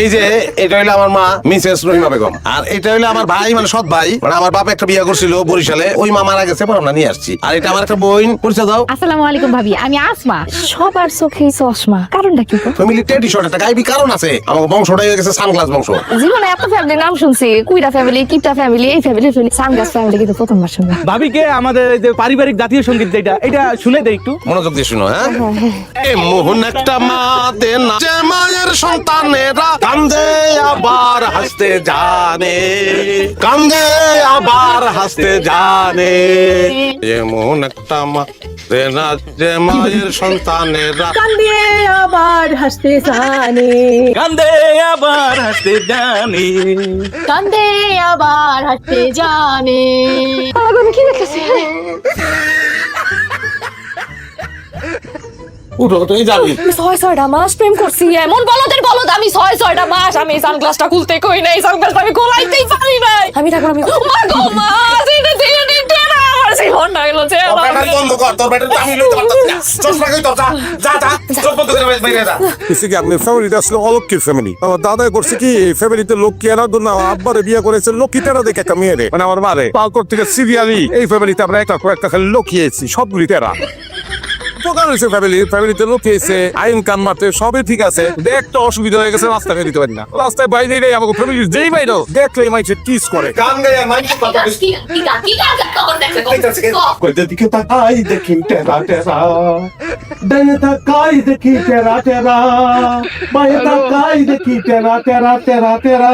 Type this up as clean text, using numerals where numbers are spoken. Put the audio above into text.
এই যে এটা হইলো আমার মা মিসেস রহিমা বেগম, আর এটা হইলো আমার ভাই মানে সৎ ভাই, মানে আমার বাপ একটা বিয়ে করছিল বরিশালে, ওই মা মারা গেছে পর আমরা নিয়ে আসছি। আর এটা আমার একটা বোন, পরিচয় দাও। আসসালামু আলাইকুম ভাবি, আমি আসমা। সবার চোখেই চশমা, কারণটা কি? ফ্যামিলি টেডি শর্ট একটা গাইবি কারণ আছে, আমার বংশটাই হয়ে গেছে সানগ্লাস বংশ। জীবনে এত ফ্যামিলির নাম শুনছি, কুইরা ফ্যামিলি, কিপটা ফ্যামিলি, এই ফ্যামিলি, সানগ্লাস ফ্যামিলি কিন্তু প্রথমবার শুনলাম। ভাবিকে আমাদের যে পারিবারিক জাতীয় সঙ্গীত যেটা, এটা শুনে দেই একটু। মনোযোগ দিয়ে শুনো। হ্যাঁ, এই মোহন একটা মা দেন না, যে মায়ের সন্তানেরা কান্দে আবার হাসতে জানে, কান্দে আবার হাসতে জানে। যেমন একটা মা দেন না, যে মায়ের সন্তানেরা কান্দে আবার হাসতে জানে, কান্দে আবার হাসতে জানি। কান্দে আবার হাসতে জানে। আমি কি দেখতেছি? উঠো, তুই যাবি। ছয়টা মাস প্রেম করছি, এমন বলদের বলদ আমি। ছয়টা মাস আমি সানগ্লাসটা খুলতে কই নাই, সানগ্লাসটা আমি খোলাইতেই পারি নাই। আমি থাকবো, আমি মা গো মা, এটা দিয়ে দিতে না, আমার জীবন না গেল। বন্ধ কর, তোর ব্যাটারি আমি লইতে পারতাছি না। চশমা কই তোর? যা যা, চোখ বন্ধ করে বাইরে যা। কি আপনি ফ্যামিলিটা আসলে অলক্ষীর ফ্যামিলি। আমার দাদা করছে কি, এই ফ্যামিলিতে লক্ষ্মী আনার জন্য আমার আব্বারে বিয়ে করেছে লক্ষ্মী তেরা দেখে একটা মেয়েরে, মানে আমার মারে। তারপর থেকে সিরিয়ালি এই ফ্যামিলিতে আমরা একটা খালি লক্ষ্মী এসেছি, সবগুলি তেরা উপকার হয়েছে। ফ্যামিলিতে লোক এসে আইন কান মারতে সবই ঠিক আছে, একটা অসুবিধা হয়ে গেছে, রাস্তা বেরিয়ে দিতে পারি না। রাস্তায় বাইরে নেই আমাকে ফ্যামিলির যেই বাইরেও দেখলে মাইছে টিস করে। গান গায়া মাইকে কথা বলছি। কইতে দিকে তাকাই দেখি টেরা টেরা, ডানে তাকাই দেখি টেরা টেরা, বায়ে তাকাই দেখি টেরা টেরা টেরা টেরা।